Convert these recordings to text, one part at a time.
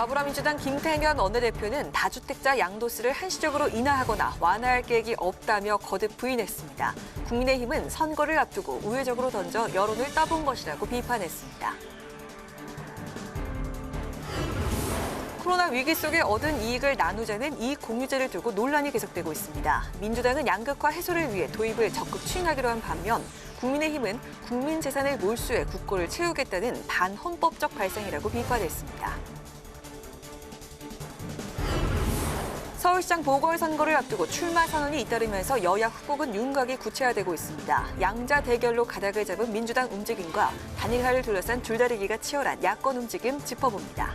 더불어민주당 김태년 원내대표는 다주택자 양도세를 한시적으로 인하하거나 완화할 계획이 없다며 거듭 부인했습니다. 국민의힘은 선거를 앞두고 우회적으로 던져 여론을 따본 것이라고 비판했습니다. 코로나 위기 속에 얻은 이익을 나누자는 이익공유제를 두고 논란이 계속되고 있습니다. 민주당은 양극화 해소를 위해 도입을 적극 추진하기로 한 반면 국민의힘은 국민 재산을 몰수해 국고를 채우겠다는 반헌법적 발상이라고 비판했습니다. 서울시장 보궐선거를 앞두고 출마 선언이 잇따르면서 여야 후보군 윤곽이 구체화되고 있습니다. 양자 대결로 가닥을 잡은 민주당 움직임과 단일화를 둘러싼 줄다리기가 치열한 야권 움직임 짚어봅니다.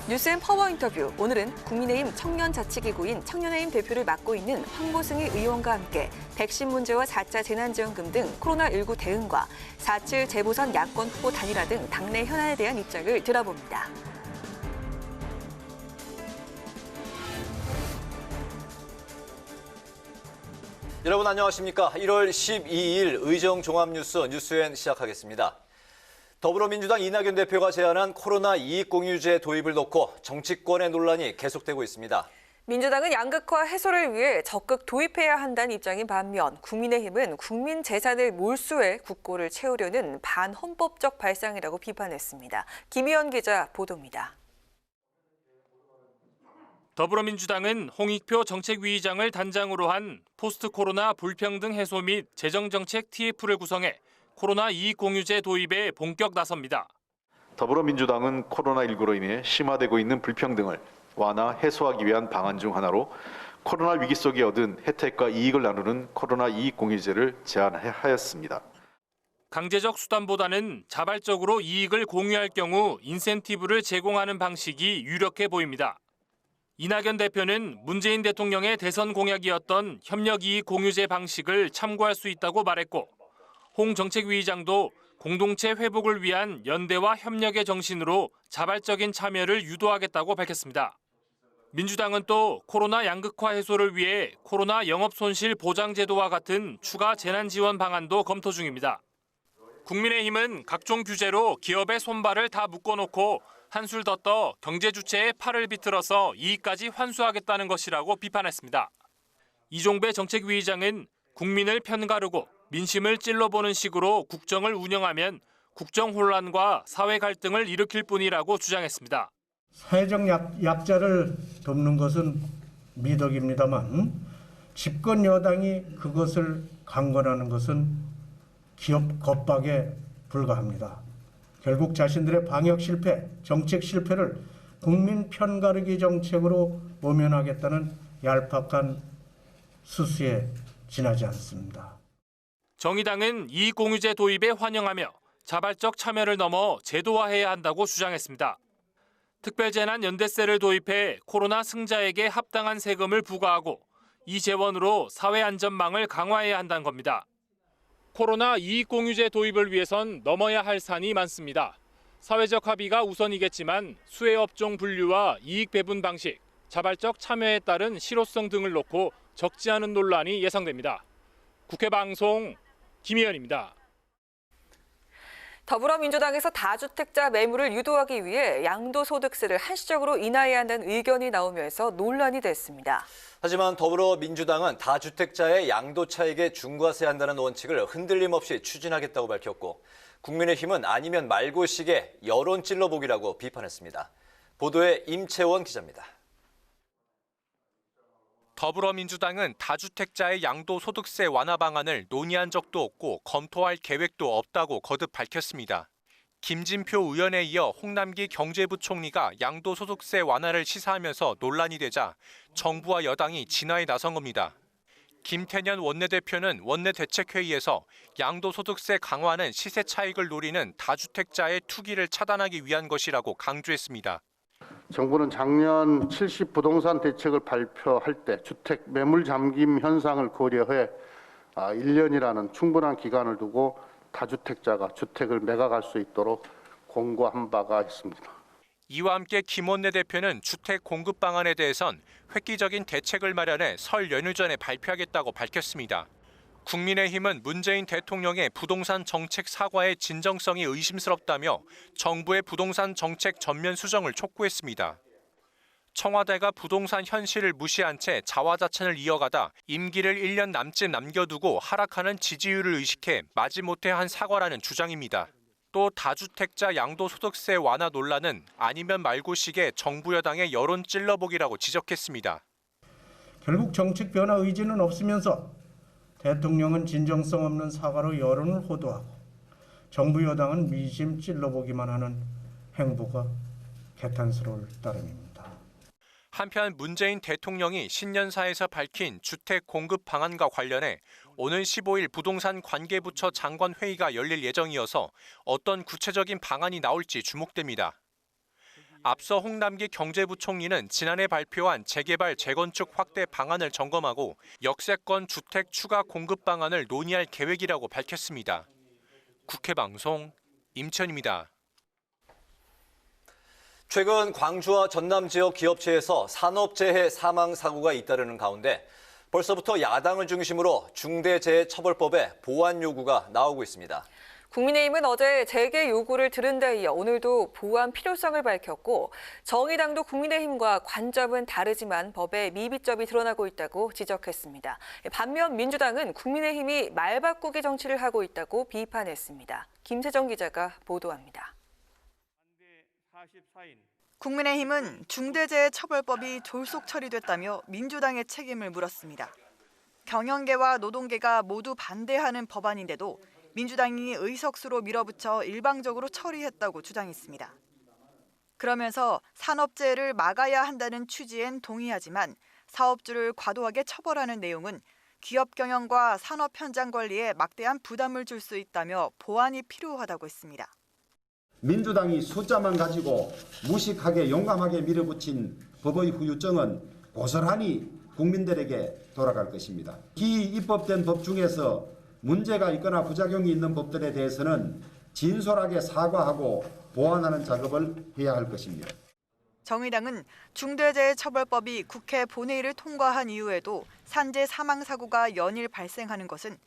뉴스앤 파워 인터뷰. 오늘은 국민의힘 청년자치기구인 청년의힘 대표를 맡고 있는 황보승희 의원과 함께 백신 문제와 4차 재난지원금 등 코로나19 대응과 4.7 재보선 야권 후보 단일화 등 당내 현안에 대한 입장을 들어봅니다. 여러분 안녕하십니까? 1월 12일 의정 종합뉴스 뉴스엔 시작하겠습니다. 더불어민주당 이낙연 대표가 제안한 코로나 이익공유제 도입을 놓고 정치권의 논란이 계속되고 있습니다. 민주당은 양극화 해소를 위해 적극 도입해야 한다는 입장인 반면 국민의힘은 국민 재산을 몰수해 국고를 채우려는 반헌법적 발상이라고 비판했습니다. 김희연 기자 보도입니다. 더불어민주당은 홍익표 정책위의장을 단장으로 한 포스트 코로나 불평등 해소 및 재정정책 TF를 구성해 코로나 이익공유제 도입에 본격 나섭니다. 더불어민주당은 코로나19로 인해 심화되고 있는 불평등을 완화, 해소하기 위한 방안 중 하나로 코로나 위기 속에 얻은 혜택과 이익을 나누는 코로나 이익공유제를 제안하였습니다. 강제적 수단보다는 자발적으로 이익을 공유할 경우 인센티브를 제공하는 방식이 유력해 보입니다. 이낙연 대표는 문재인 대통령의 대선 공약이었던 협력이익 공유제 방식을 참고할 수 있다고 말했고 홍 정책위의장도 공동체 회복을 위한 연대와 협력의 정신으로 자발적인 참여를 유도하겠다고 밝혔습니다. 민주당은 또 코로나 양극화 해소를 위해 코로나 영업손실 보장제도와 같은 추가 재난지원 방안도 검토 중입니다. 국민의힘은 각종 규제로 기업의 손발을 다 묶어놓고 한술 더 떠 경제 주체의 팔을 비틀어서 이익까지 환수하겠다는 것이라고 비판했습니다. 이종배 정책위의장은 국민을 편가르고 민심을 찔러보는 식으로 국정을 운영하면 국정 혼란과 사회 갈등을 일으킬 뿐이라고 주장했습니다. 사회적 약자를 돕는 것은 미덕입니다만 집권 여당이 그것을 강권하는 것은 기업 겁박에 불과합니다. 결국 자신들의 방역 실패, 정책 실패를 국민 편가르기 정책으로 모면하겠다는 얄팍한 수수에 지나지 않습니다. 정의당은 이익공유제 도입에 환영하며 자발적 참여를 넘어 제도화해야 한다고 주장했습니다. 특별재난연대세를 도입해 코로나 승자에게 합당한 세금을 부과하고 이 재원으로 사회안전망을 강화해야 한다는 겁니다. 코로나 이익공유제 도입을 위해선 넘어야 할 산이 많습니다. 사회적 합의가 우선이겠지만 수혜업종 분류와 이익 배분 방식, 자발적 참여에 따른 실효성 등을 놓고 적지 않은 논란이 예상됩니다. 국회방송 김희연입니다. 더불어민주당에서 다주택자 매물을 유도하기 위해 양도소득세를 한시적으로 인하해야 한다는 의견이 나오면서 논란이 됐습니다. 하지만 더불어민주당은 다주택자의 양도차익에 중과세한다는 원칙을 흔들림 없이 추진하겠다고 밝혔고 국민의힘은 아니면 말고식의 여론 찔러보기라고 비판했습니다. 보도에 임채원 기자입니다. 더불어민주당은 다주택자의 양도소득세 완화 방안을 논의한 적도 없고 검토할 계획도 없다고 거듭 밝혔습니다. 김진표 의원에 이어 홍남기 경제부총리가 양도소득세 완화를 시사하면서 논란이 되자 정부와 여당이 진화에 나선 겁니다. 김태년 원내대표는 원내대책회의에서 양도소득세 강화는 시세 차익을 노리는 다주택자의 투기를 차단하기 위한 것이라고 강조했습니다. 정부는 작년 70 부동산 대책을 발표할 때 주택 매물 잠김 현상을 고려해 1년이라는 충분한 기간을 두고 다주택자가 주택을 매각할 수 있도록 공고한 바가 있습니다. 이와 함께 김 원내대표는 주택 공급 방안에 대해선 획기적인 대책을 마련해 설 연휴 전에 발표하겠다고 밝혔습니다. 국민의힘은 문재인 대통령의 부동산 정책 사과의 진정성이 의심스럽다며 정부의 부동산 정책 전면 수정을 촉구했습니다. 청와대가 부동산 현실을 무시한 채 자화자찬을 이어가다 임기를 1년 남짓 남겨두고 하락하는 지지율을 의식해 마지못해 한 사과라는 주장입니다. 또 다주택자 양도소득세 완화 논란은 아니면 말고식의 정부 여당의 여론 찔러보기라고 지적했습니다. 결국 정책 변화 의지는 없으면서 대통령은 진정성 없는 사과로 여론을 호도하고 정부 여당은 민심 찔러보기만 하는 행보가 개탄스러울 따름입니다. 한편 문재인 대통령이 신년사에서 밝힌 주택 공급 방안과 관련해 오는 15일 부동산 관계부처 장관 회의가 열릴 예정이어서 어떤 구체적인 방안이 나올지 주목됩니다. 앞서 홍남기 경제부총리는 지난해 발표한 재개발, 재건축 확대 방안을 점검하고 역세권 주택 추가 공급 방안을 논의할 계획이라고 밝혔습니다. 국회방송 임천입니다. 최근 광주와 전남 지역 기업체에서 산업재해 사망 사고가 잇따르는 가운데 벌써부터 야당을 중심으로 중대재해처벌법에 보완 요구가 나오고 있습니다. 국민의힘은 어제 재개 요구를 들은 데 이어 오늘도 보완 필요성을 밝혔고 정의당도 국민의힘과 관점은 다르지만 법에 미비점이 드러나고 있다고 지적했습니다. 반면 민주당은 국민의힘이 말바꾸기 정치를 하고 있다고 비판했습니다. 김세정 기자가 보도합니다. 국민의힘은 중대재해처벌법이 졸속 처리됐다며 민주당의 책임을 물었습니다. 경영계와 노동계가 모두 반대하는 법안인데도 민주당이 의석수로 밀어붙여 일방적으로 처리했다고 주장했습니다. 그러면서 산업재해를 막아야 한다는 취지엔 동의하지만 사업주를 과도하게 처벌하는 내용은 기업 경영과 산업 현장 관리에 막대한 부담을 줄 수 있다며 보완이 필요하다고 했습니다. 민주당이 숫자만 가지고 무식하게 용감하게 밀어붙인 법의 후유증은 고스란히 국민들에게 돌아갈 것입니다. 기입법된 법 중에서 문제가 있거나 부작용이 있는 법들에 대해서는 진솔하게 사과하고 보완하는 작업을 해야 할 것입니다. 정의당은 중대재해처벌법이 국회 본회의를 통과한 이후에도 산재 사망 사고가 연일 발생하는 것은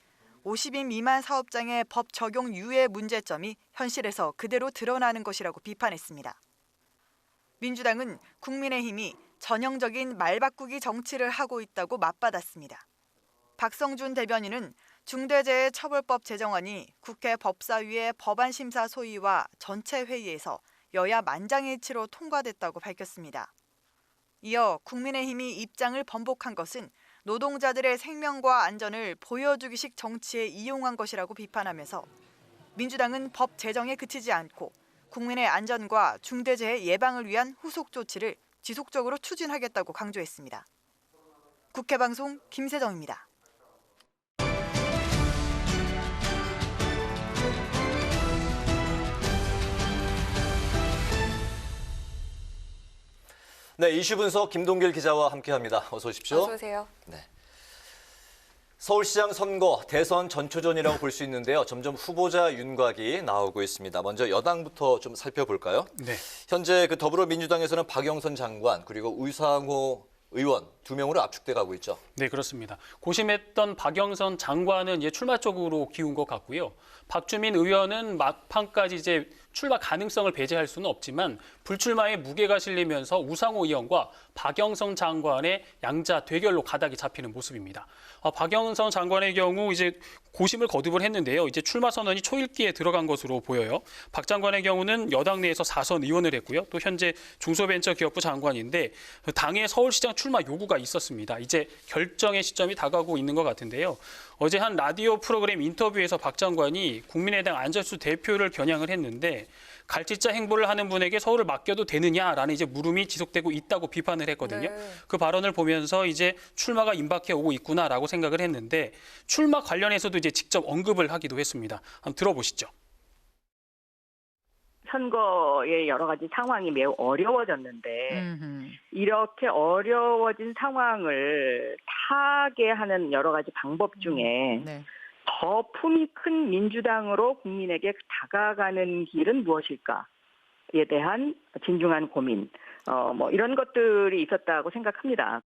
50인 미만 사업장의 법 적용 유예 문제점이 현실에서 그대로 드러나는 것이라고 비판했습니다. 민주당은 국민의힘이 전형적인 말바꾸기 정치를 하고 있다고 맞받았습니다. 박성준 대변인은 중대재해처벌법 제정안이 국회 법사위의 법안심사 소위와 전체 회의에서 여야 만장일치로 통과됐다고 밝혔습니다. 이어 국민의힘이 입장을 번복한 것은 노동자들의 생명과 안전을 보여주기식 정치에 이용한 것이라고 비판하면서 민주당은 법 제정에 그치지 않고 국민의 안전과 중대재해 예방을 위한 후속 조치를 지속적으로 추진하겠다고 강조했습니다. 국회방송 김세정입니다. 네, 이슈 분석 김동길 기자와 함께합니다. 어서 오십시오. 어서 오세요. 네. 서울시장 선거 대선 전초전이라고 볼 수 있는데요. 점점 후보자 윤곽이 나오고 있습니다. 먼저 여당부터 좀 살펴볼까요? 네. 현재 더불어민주당에서는 박영선 장관 그리고 우상호 의원 2명으로 압축돼 가고 있죠. 네, 그렇습니다. 고심했던 박영선 장관은 이제 출마 쪽으로 기운 것 같고요. 박주민 의원은 막판까지 이제 출마 가능성을 배제할 수는 없지만 불출마에 무게가 실리면서 우상호 의원과 박영선 장관의 양자 대결로 가닥이 잡히는 모습입니다. 박영선 장관의 경우 이제 고심을 거듭을 했는데요. 이제 출마 선언이 초읽기에 들어간 것으로 보여요. 박 장관의 경우는 여당 내에서 4선 의원을 했고요. 또 현재 중소벤처기업부 장관인데 당의 서울시장 출마 요구가 있었습니다. 이제 결정의 시점이 다가오고 있는 것 같은데요. 어제 한 라디오 프로그램 인터뷰에서 박 장관이 국민의당 안철수 대표를 겨냥을 했는데 갈짓자 행보를 하는 분에게 서울을 맡겨도 되느냐라는 이제 물음이 지속되고 있다고 비판을 했거든요. 네. 그 발언을 보면서 이제 출마가 임박해 오고 있구나라고 생각을 했는데 출마 관련해서도 이제 직접 언급을 하기도 했습니다. 한번 들어보시죠. 선거의 여러 가지 상황이 매우 어려워졌는데 이렇게 어려워진 상황을 타게 하는 여러 가지 방법 중에 더 품이 큰 민주당으로 국민에게 다가가는 길은 무엇일까에 대한 진중한 고민, 이런 것들이 있었다고 생각합니다.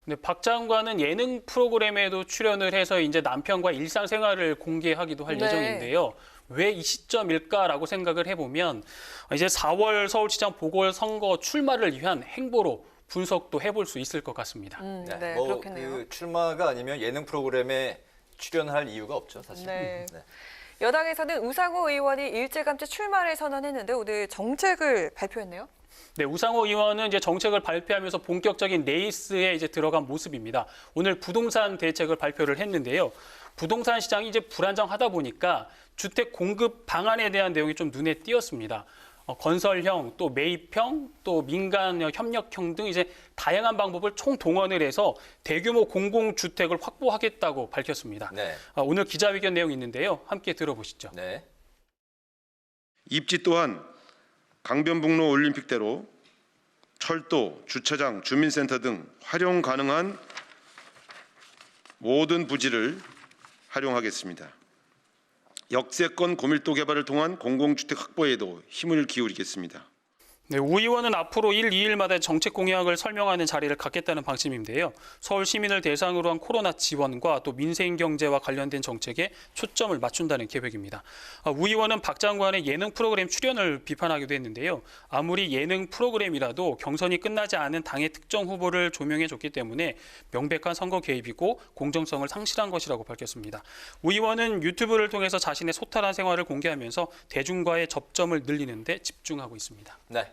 네, 박 장관은 예능 프로그램에도 출연을 해서 이제 남편과 일상생활을 공개하기도 할 네. 예정인데요. 왜 이 시점일까라고 생각을 해보면 이제 4월 서울시장 보궐선거 출마를 위한 행보로 분석도 해볼 수 있을 것 같습니다. 네, 뭐 그렇겠네요. 그 출마가 아니면 예능 프로그램에 출연할 이유가 없죠, 사실. 네. 여당에서는 우상호 의원이 일찌감치 출마를 선언했는데 오늘 정책을 발표했네요. 네, 우상호 의원은 이제 정책을 발표하면서 본격적인 레이스에 이제 들어간 모습입니다. 오늘 부동산 대책을 발표를 했는데요. 부동산 시장이 이제 불안정하다 보니까 주택 공급 방안에 대한 내용이 좀 눈에 띄었습니다. 건설형, 또 매입형, 또 민간 협력형 등 이제 다양한 방법을 총동원을 해서 대규모 공공주택을 확보하겠다고 밝혔습니다. 네. 오늘 기자회견 내용이 있는데요. 함께 들어보시죠. 네. 입지 또한 강변북로 올림픽대로 철도, 주차장, 주민센터 등 활용 가능한 모든 부지를 활용하겠습니다. 역세권 고밀도 개발을 통한 공공주택 확보에도 힘을 기울이겠습니다. 네, 우 의원은 앞으로 1, 2일마다 정책 공약을 설명하는 자리를 갖겠다는 방침인데요. 서울 시민을 대상으로 한 코로나 지원과 또 민생 경제와 관련된 정책에 초점을 맞춘다는 계획입니다. 우 의원은 박 장관의 예능 프로그램 출연을 비판하기도 했는데요. 아무리 예능 프로그램이라도 경선이 끝나지 않은 당의 특정 후보를 조명해줬기 때문에 명백한 선거 개입이고 공정성을 상실한 것이라고 밝혔습니다. 우 의원은 유튜브를 통해서 자신의 소탈한 생활을 공개하면서 대중과의 접점을 늘리는 데 집중하고 있습니다. 네.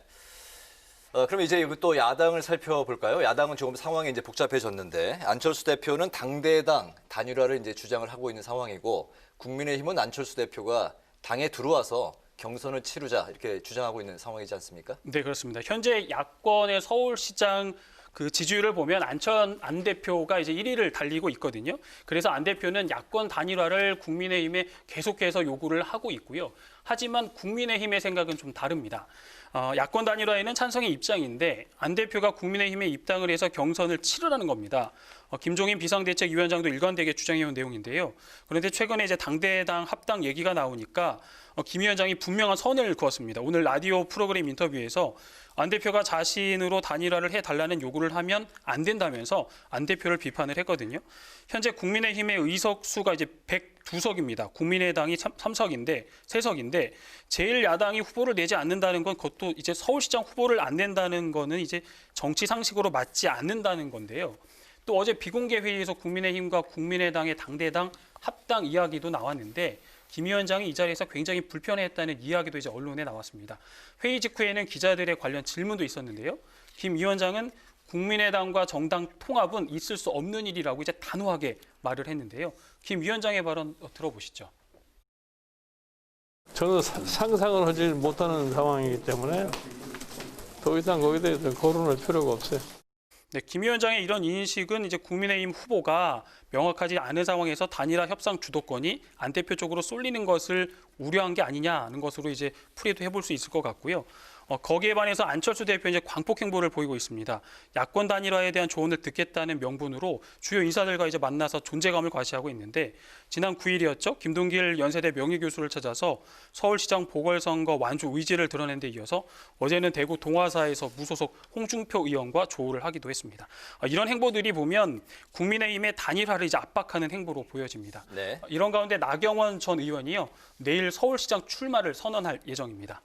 그럼 이제 또 야당을 살펴볼까요? 야당은 조금 상황이 이제 복잡해졌는데 안철수 대표는 당대당 단일화를 이제 주장을 하고 있는 상황이고 국민의힘은 안철수 대표가 당에 들어와서 경선을 치르자 이렇게 주장하고 있는 상황이지 않습니까? 네, 그렇습니다. 현재 야권의 서울시장 그 지지율을 보면 안 대표가 이제 1위를 달리고 있거든요. 그래서 안 대표는 야권 단일화를 국민의힘에 계속해서 요구를 하고 있고요. 하지만 국민의힘의 생각은 좀 다릅니다. 야권 단일화에는 찬성의 입장인데 안 대표가 국민의힘에 입당을 해서 경선을 치르라는 겁니다. 김종인 비상대책위원장도 일관되게 주장해온 내용인데요. 그런데 최근에 이제 당대당 합당 얘기가 나오니까 김 위원장이 분명한 선을 그었습니다. 오늘 라디오 프로그램 인터뷰에서 안 대표가 자신으로 단일화를 해달라는 요구를 하면 안 된다면서 안 대표를 비판을 했거든요. 현재 국민의힘의 의석수가 이제 102석입니다. 국민의당이 3석인데, 3석인데 제1야당이 후보를 내지 않는다는 건 그것도 이제 서울시장 후보를 안 낸다는 거는 이제 정치 상식으로 맞지 않는다는 건데요. 또 어제 비공개 회의에서 국민의힘과 국민의당의 당대당 합당 이야기도 나왔는데 김 위원장이 이 자리에서 굉장히 불편해했다는 이야기도 이제 언론에 나왔습니다. 회의 직후에는 기자들의 관련 질문도 있었는데요. 김 위원장은 국민의당과 정당 통합은 있을 수 없는 일이라고 이제 단호하게 말을 했는데요. 김 위원장의 발언 들어보시죠. 저는 상상을 하지 못하는 상황이기 때문에 더 이상 거기에 대해서 거론할 필요가 없어요. 네, 김 위원장의 이런 인식은 이제 국민의힘 후보가 명확하지 않은 상황에서 단일화 협상 주도권이 안 대표 쪽으로 쏠리는 것을 우려한 게 아니냐는 것으로 이제 풀이도 해볼 수 있을 것 같고요. 거기에 반해서 안철수 대표 이제 광폭 행보를 보이고 있습니다. 야권 단일화에 대한 조언을 듣겠다는 명분으로 주요 인사들과 이제 만나서 존재감을 과시하고 있는데 지난 9일이었죠. 김동길 연세대 명예교수를 찾아서 서울시장 보궐선거 완주 의지를 드러낸 데 이어서 어제는 대구 동화사에서 무소속 홍준표 의원과 조우를 하기도 했습니다. 이런 행보들이 보면 국민의힘의 단일화를 이제 압박하는 행보로 보여집니다. 네. 이런 가운데 나경원 전 의원이요. 내일 서울시장 출마를 선언할 예정입니다.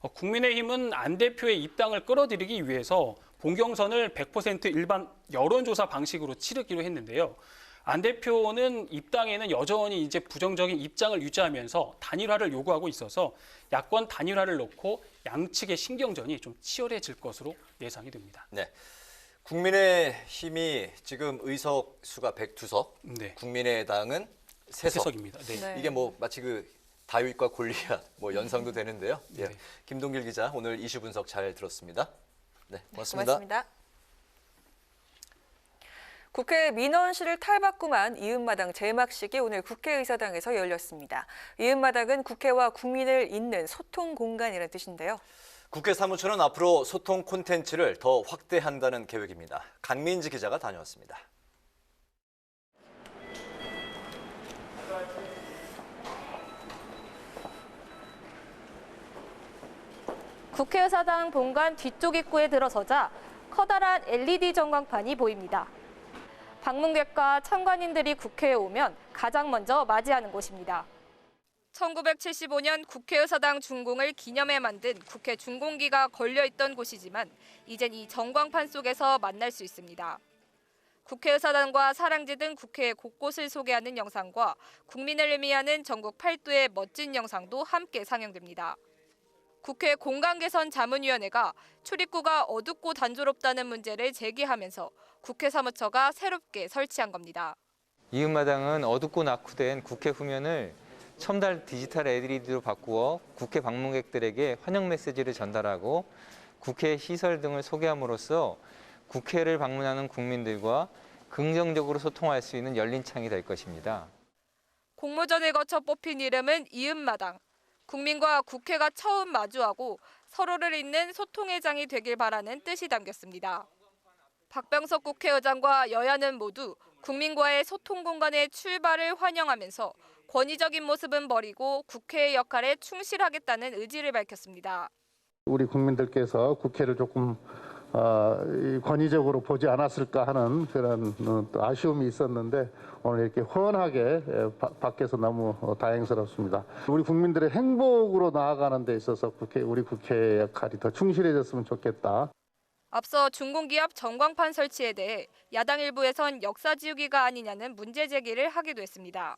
국민의힘은 안 대표의 입당을 끌어들이기 위해서 본경선을 100% 일반 여론조사 방식으로 치르기로 했는데요. 안 대표는 입당에는 여전히 이제 부정적인 입장을 유지하면서 단일화를 요구하고 있어서 야권 단일화를 놓고 양측의 신경전이 좀 치열해질 것으로 예상이 됩니다. 네. 국민의힘이 지금 의석 수가 102석, 네. 국민의당은 3석. 3석입니다. 네. 네. 이게 뭐 마치 그 다윗과 골리앗 뭐 연상도 되는데요. 예. 네. 김동길 기자 오늘 이슈 분석 잘 들었습니다. 네, 고맙습니다. 고맙습니다. 국회 민원실을 탈바꿈한 이음마당 제막식이 오늘 국회의사당에서 열렸습니다. 이음마당은 국회와 국민을 잇는 소통 공간이라는 뜻인데요. 국회 사무처는 앞으로 소통 콘텐츠를 더 확대한다는 계획입니다. 강민지 기자가 다녀왔습니다. 국회의사당 본관 뒤쪽 입구에 들어서자 커다란 LED 전광판이 보입니다. 방문객과 참관인들이 국회에 오면 가장 먼저 맞이하는 곳입니다. 1975년 국회의사당 준공을 기념해 만든 국회 준공기가 걸려있던 곳이지만 이젠 이 전광판 속에서 만날 수 있습니다. 국회의사당과 사랑지 등 국회 곳곳을 소개하는 영상과 국민을 의미하는 전국 8도의 멋진 영상도 함께 상영됩니다. 국회 공간개선 자문위원회가 출입구가 어둡고 단조롭다는 문제를 제기하면서 국회 사무처가 새롭게 설치한 겁니다. 이음마당은 어둡고 낙후된 국회 후면을 첨단 디지털 LED로 바꾸어 국회 방문객들에게 환영 메시지를 전달하고 국회 시설 등을 소개함으로써 국회를 방문하는 국민들과 긍정적으로 소통할 수 있는 열린 창이 될 것입니다. 공모전을 거쳐 뽑힌 이름은 이음마당. 국민과 국회가 처음 마주하고 서로를 잇는 소통의 장이 되길 바라는 뜻이 담겼습니다. 박병석 국회의장과 여야는 모두 국민과의 소통 공간의 출발을 환영하면서 권위적인 모습은 버리고 국회의 역할에 충실하겠다는 의지를 밝혔습니다. 우리 국민들께서 국회를 조금 권위적으로 보지 않았을까 하는 그런 아쉬움이 있었는데 오늘 이렇게 훤하게 밖에서 너무 다행스럽습니다. 우리 국민들의 행복으로 나아가는 데 있어서 우리 국회의 역할이 더 충실해졌으면 좋겠다. 앞서 준공기 앞 전광판 설치에 대해 야당 일부에선 역사 지우기가 아니냐는 문제 제기를 하기도 했습니다.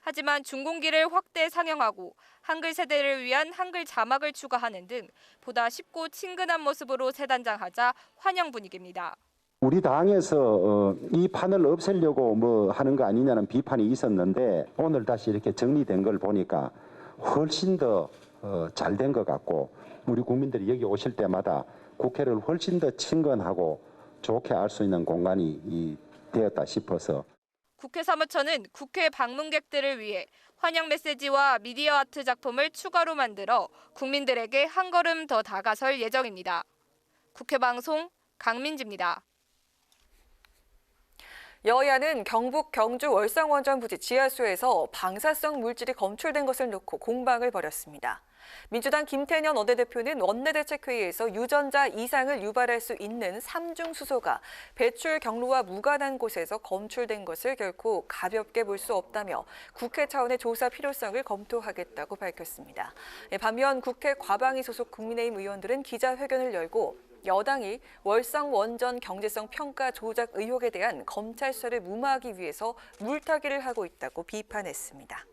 하지만 준공기를 확대 상영하고 한글 세대를 위한 한글 자막을 추가하는 등 보다 쉽고 친근한 모습으로 재단장하자 환영 분위기입니다. 우리 당에서 이 판을 없애려고 뭐 하는 거 아니냐는 비판이 있었는데 오늘 다시 이렇게 정리된 걸 보니까 훨씬 더 잘 된 것 같고 우리 국민들이 여기 오실 때마다 국회를 훨씬 더 친근하고 좋게 알 수 있는 공간이 되었다 싶어서 국회 사무처는 국회 방문객들을 위해 환영 메시지와 미디어 아트 작품을 추가로 만들어 국민들에게 한 걸음 더 다가설 예정입니다. 국회 방송 강민지입니다. 여야는 경북 경주 월성원전 부지 지하수에서 방사성 물질이 검출된 것을 놓고 공방을 벌였습니다. 민주당 김태년 원내대표는 원내대책회의에서 유전자 이상을 유발할 수 있는 3중 수소가 배출 경로와 무관한 곳에서 검출된 것을 결코 가볍게 볼 수 없다며 국회 차원의 조사 필요성을 검토하겠다고 밝혔습니다. 반면 국회 과방위 소속 국민의힘 의원들은 기자회견을 열고 여당이 월성 원전 경제성 평가 조작 의혹에 대한 검찰 수사를 무마하기 위해서 물타기를 하고 있다고 비판했습니다.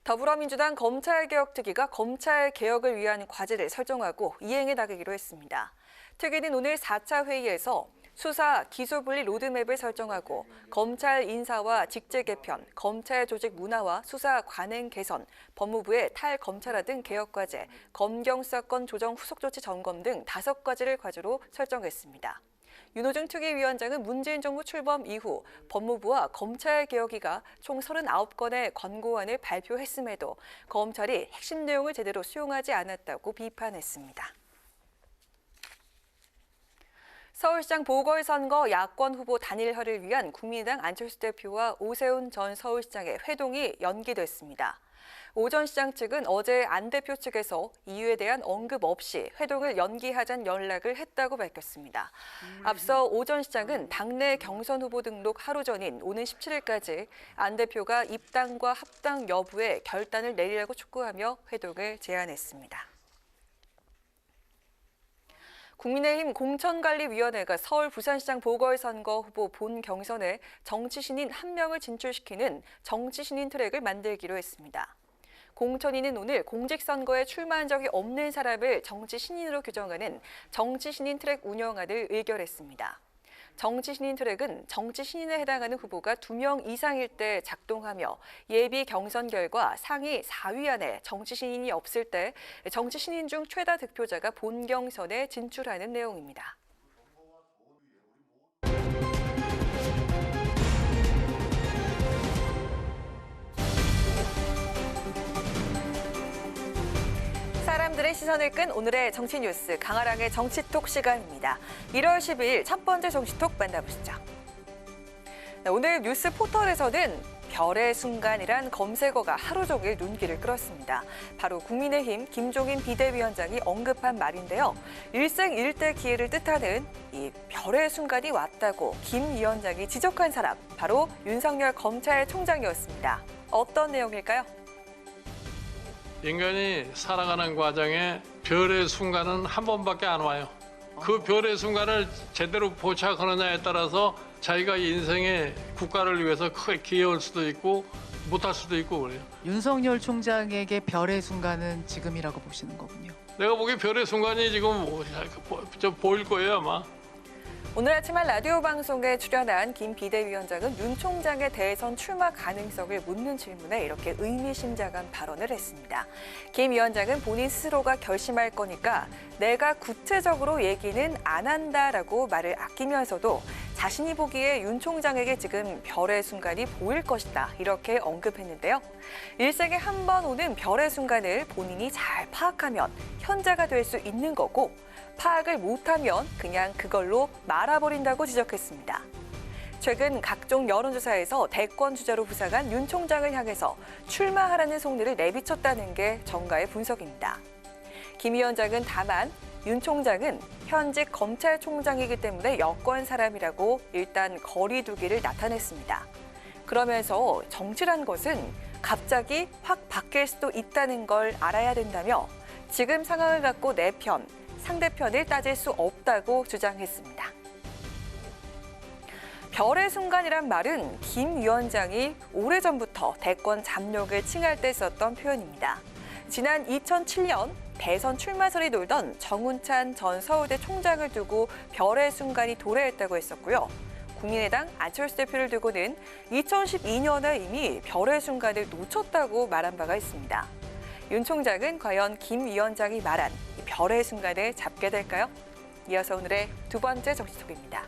더불어민주당 검찰개혁특위가 검찰개혁을 위한 과제를 설정하고 이행에 나가기로 했습니다. 특위는 오늘 4차 회의에서 수사, 기소분리 로드맵을 설정하고 검찰 인사와 직제 개편, 검찰 조직 문화와 수사 관행 개선, 법무부의 탈검찰화 등 개혁 과제, 검경수사권 조정 후속 조치 점검 등 5가지를 과제로 설정했습니다. 윤호중 특위위원장은 문재인 정부 출범 이후 법무부와 검찰개혁위가 총 39건의 권고안을 발표했음에도 검찰이 핵심 내용을 제대로 수용하지 않았다고 비판했습니다. 서울시장 보궐선거 야권 후보 단일화를 위한 국민의당 안철수 대표와 오세훈 전 서울시장의 회동이 연기됐습니다. 오 전 시장 측은 어제 안 대표 측에서 이유에 대한 언급 없이 회동을 연기하자는 연락을 했다고 밝혔습니다. 앞서 오 전 시장은 당내 경선 후보 등록 하루 전인 오는 17일까지 안 대표가 입당과 합당 여부에 결단을 내리라고 촉구하며 회동을 제안했습니다. 국민의힘 공천관리위원회가 서울 부산시장 보궐선거 후보 본 경선에 정치신인 1명을 진출시키는 정치신인 트랙을 만들기로 했습니다. 공천위는 오늘 공직선거에 출마한 적이 없는 사람을 정치신인으로 규정하는 정치신인 트랙 운영안을 의결했습니다. 정치신인 트랙은 정치신인에 해당하는 후보가 2명 이상일 때 작동하며 예비 경선 결과 상위 4위 안에 정치신인이 없을 때 정치신인 중 최다 득표자가 본 경선에 진출하는 내용입니다. 사람들의 시선을 끈 오늘의 정치 뉴스 강아랑의 정치톡 시간입니다. 1월 12일 첫 번째 정치톡 만나보시죠. 오늘 뉴스 포털에서는 별의 순간이란 검색어가 하루 종일 눈길을 끌었습니다. 바로 국민의힘 김종인 비대위원장이 언급한 말인데요. 일생일대 기회를 뜻하는 이 별의 순간이 왔다고 김 위원장이 지적한 사람, 바로 윤석열 검찰총장이었습니다. 어떤 내용일까요? 인간이 살아가는 과정에 별의 순간은 한 번밖에 안 와요. 그 별의 순간을 제대로 포착하느냐에 따라서 자기가 인생의 국가를 위해서 크게 기여할 수도 있고 못할 수도 있고 그래요. 윤석열 총장에게 별의 순간은 지금이라고 보시는 거군요. 내가 보기엔 별의 순간이 지금 보일 거예요 아마. 오늘 아침 한 라디오 방송에 출연한 김 비대위원장은 윤 총장의 대선 출마 가능성을 묻는 질문에 이렇게 의미심장한 발언을 했습니다. 김 위원장은 본인 스스로가 결심할 거니까 내가 구체적으로 얘기는 안 한다라고 말을 아끼면서도 자신이 보기에 윤 총장에게 지금 별의 순간이 보일 것이다, 이렇게 언급했는데요. 일생에 한 번 오는 별의 순간을 본인이 잘 파악하면 현자가 될 수 있는 거고, 파악을 못하면 그냥 그걸로 말아버린다고 지적했습니다. 최근 각종 여론조사에서 대권 주자로 부상한 윤 총장을 향해서 출마하라는 속내를 내비쳤다는 게 정가의 분석입니다. 김 위원장은 다만 윤 총장은 현직 검찰총장이기 때문에 여권 사람이라고 일단 거리 두기를 나타냈습니다. 그러면서 정치란 것은 갑자기 확 바뀔 수도 있다는 걸 알아야 된다며 지금 상황을 갖고 내 편, 상대편을 따질 수 없다고 주장했습니다. 별의 순간이란 말은 김 위원장이 오래전부터 대권 잡력을 칭할 때 썼던 표현입니다. 지난 2007년 대선 출마설이 돌던 정운찬 전 서울대 총장을 두고 별의 순간이 도래했다고 했었고요. 국민의당 안철수 대표를 두고는 2012년에 이미 별의 순간을 놓쳤다고 말한 바가 있습니다. 윤 총장은 과연 김 위원장이 말한 이 별의 순간을 잡게 될까요? 이어서 오늘의 두 번째 정치톡입니다.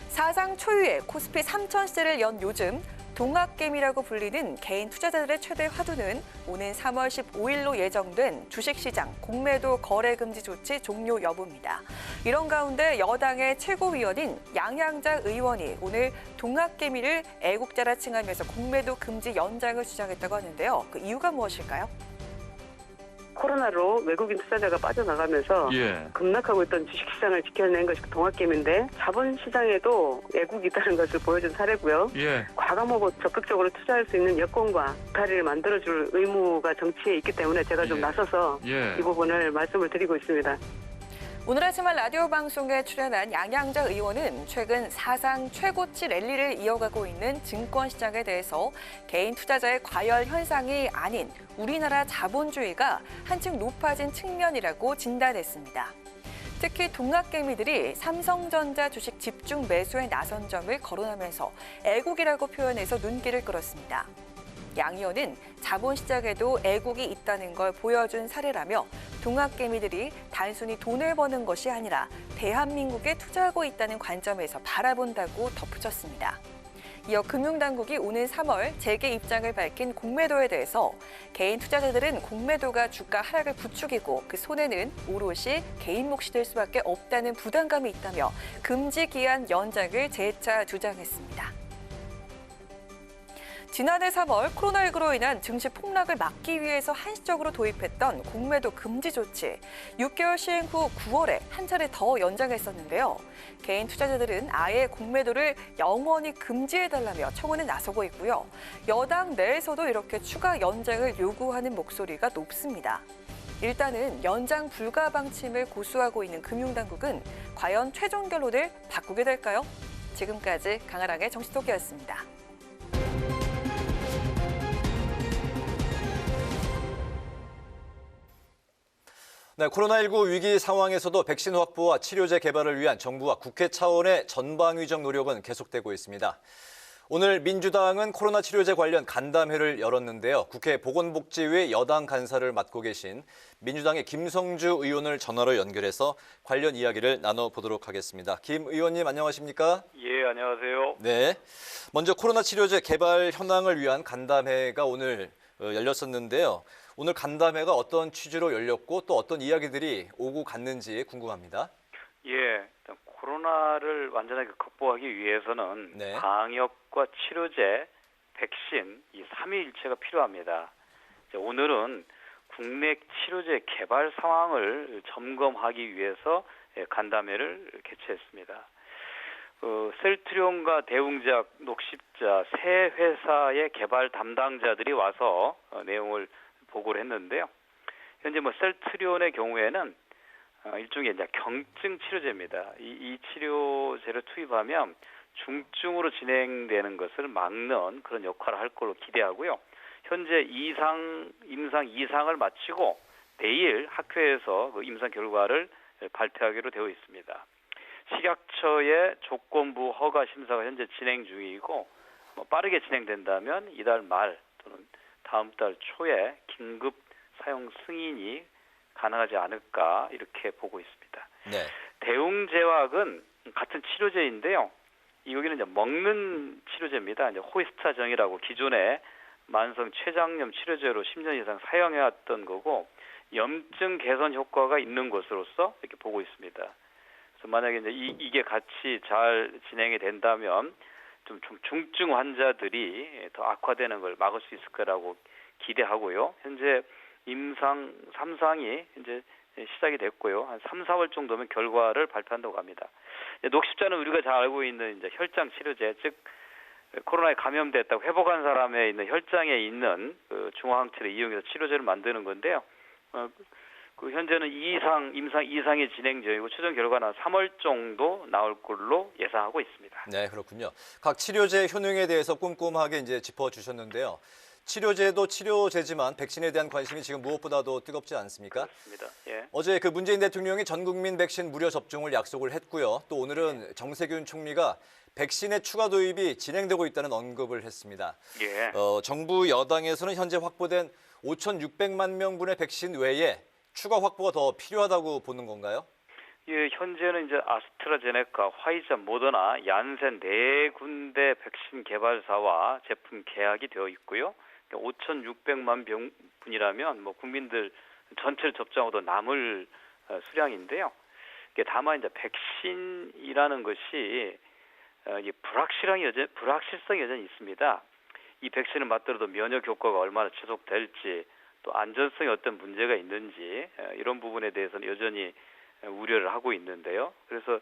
사상 초유의 코스피 3000시대를 연 요즘 동학개미라고 불리는 개인 투자자들의 최대 화두는 오는 3월 15일로 예정된 주식시장 공매도 거래 금지 조치 종료 여부입니다. 이런 가운데 여당의 최고위원인 양양자 의원이 오늘 동학개미를 애국자라 칭하면서 공매도 금지 연장을 주장했다고 하는데요. 그 이유가 무엇일까요? 코로나로 외국인 투자자가 빠져나가면서 급락하고 있던 주식시장을 지켜낸 것이 동학개미인데 자본시장에도 애국이 있다는 것을 보여준 사례고요. 과감하고 적극적으로 투자할 수 있는 여건과 다리를 만들어줄 의무가 정치에 있기 때문에 제가 좀 나서서 이 부분을 말씀을 드리고 있습니다. 오늘 아침 한 라디오 방송에 출연한 양양자 의원은 최근 사상 최고치 랠리를 이어가고 있는 증권시장에 대해서 개인 투자자의 과열 현상이 아닌 우리나라 자본주의가 한층 높아진 측면이라고 진단했습니다. 특히 동학개미들이 삼성전자 주식 집중 매수에 나선 점을 거론하면서 애국이라고 표현해서 눈길을 끌었습니다. 양 의원은 자본시장에도 애국이 있다는 걸 보여준 사례라며 동학개미들이 단순히 돈을 버는 것이 아니라 대한민국에 투자하고 있다는 관점에서 바라본다고 덧붙였습니다. 이어 금융당국이 오는 3월 재개 입장을 밝힌 공매도에 대해서 개인 투자자들은 공매도가 주가 하락을 부추기고 그 손해는 오롯이 개인 몫이 될 수밖에 없다는 부담감이 있다며 금지 기한 연장을 재차 주장했습니다. 지난해 3월 코로나19로 인한 증시 폭락을 막기 위해서 한시적으로 도입했던 공매도 금지 조치, 6개월 시행 후 9월에 한 차례 더 연장했었는데요. 개인 투자자들은 아예 공매도를 영원히 금지해달라며 청원에 나서고 있고요. 여당 내에서도 이렇게 추가 연장을 요구하는 목소리가 높습니다. 일단은 연장 불가 방침을 고수하고 있는 금융당국은 과연 최종 결론을 바꾸게 될까요? 지금까지 강아랑의 정치톡이었습니다. 네, 코로나19 위기 상황에서도 백신 확보와 치료제 개발을 위한 정부와 국회 차원의 전방위적 노력은 계속되고 있습니다. 오늘 민주당은 코로나 치료제 관련 간담회를 열었는데요. 국회 보건복지위 여당 간사를 맡고 계신 민주당의 김성주 의원을 전화로 연결해서 관련 이야기를 나눠보도록 하겠습니다. 김 의원님 안녕하십니까? 예, 안녕하세요. 네, 먼저 코로나 치료제 개발 현황을 위한 간담회가 오늘 열렸었는데요. 오늘 간담회가 어떤 취지로 열렸고 또 어떤 이야기들이 오고 갔는지 궁금합니다. 예, 일단 코로나를 완전하게 극복하기 위해서는 약과 치료제, 백신 이 삼위일체가 필요합니다. 오늘은 국내 치료제 개발 상황을 점검하기 위해서 간담회를 개최했습니다. 셀트리온과 대웅제약, 녹십자 세 회사의 개발 담당자들이 와서 내용을 보고를 했는데요. 현재 셀트리온의 경우에는 일종의 이제 경증 치료제입니다. 이 치료제를 투입하면 중증으로 진행되는 것을 막는 그런 역할을 할 걸로 기대하고요. 현재 임상 2상을 마치고 내일 학회에서 그 임상 결과를 발표하기로 되어 있습니다. 식약처의 조건부 허가 심사가 현재 진행 중이고 빠르게 진행된다면 이달 말 또는 다음 달 초에 긴급 사용 승인이 가능하지 않을까 이렇게 보고 있습니다. 네. 대웅제약은 같은 치료제인데요. 여기는 이제 먹는 치료제입니다. 이제 호스타정이라고 기존에 만성 췌장염 치료제로 10년 이상 사용해왔던 거고 염증 개선 효과가 있는 것으로서 이렇게 보고 있습니다. 그래서 만약에 이제 이게 같이 잘 진행이 된다면 좀 중증 환자들이 더 악화되는 걸 막을 수 있을 거라고 기대하고요. 현재 임상 3상이 이제 시작이 됐고요. 한 3, 4월 정도면 결과를 발표한다고 합니다. 녹십자는 우리가 잘 알고 있는 이제 혈장 치료제, 즉 코로나에 감염됐다고 회복한 사람에 있는 혈장에 있는 그 중화항체를 이용해서 치료제를 만드는 건데요. 그 현재는 임상 2상이 진행 중이고 최종 결과는 3월 정도 나올 걸로 예상하고 있습니다. 네, 그렇군요. 각 치료제 효능에 대해서 꼼꼼하게 이제 짚어주셨는데요. 치료제도 치료제지만 백신에 대한 관심이 지금 무엇보다도 뜨겁지 않습니까? 그렇습니다. 예. 어제 그 문재인 대통령이 전 국민 백신 무료 접종을 약속을 했고요. 또 오늘은 정세균 총리가 백신의 추가 도입이 진행되고 있다는 언급을 했습니다. 예. 정부 여당에서는 현재 확보된 5,600만 명분의 백신 외에 추가 확보가 더 필요하다고 보는 건가요? 예, 현재는 이제 아스트라제네카, 화이자, 모더나, 얀센 네 군데 백신 개발사와 제품 계약이 되어 있고요. 5,600만 명분이라면 국민들 전체를 접종하고도 남을 수량인데요. 다만 이제 백신이라는 것이 불확실성이 여전히 있습니다. 이 백신을 맞더라도 면역 효과가 얼마나 지속될지 또 안전성에 어떤 문제가 있는지 이런 부분에 대해서는 여전히 우려를 하고 있는데요. 그래서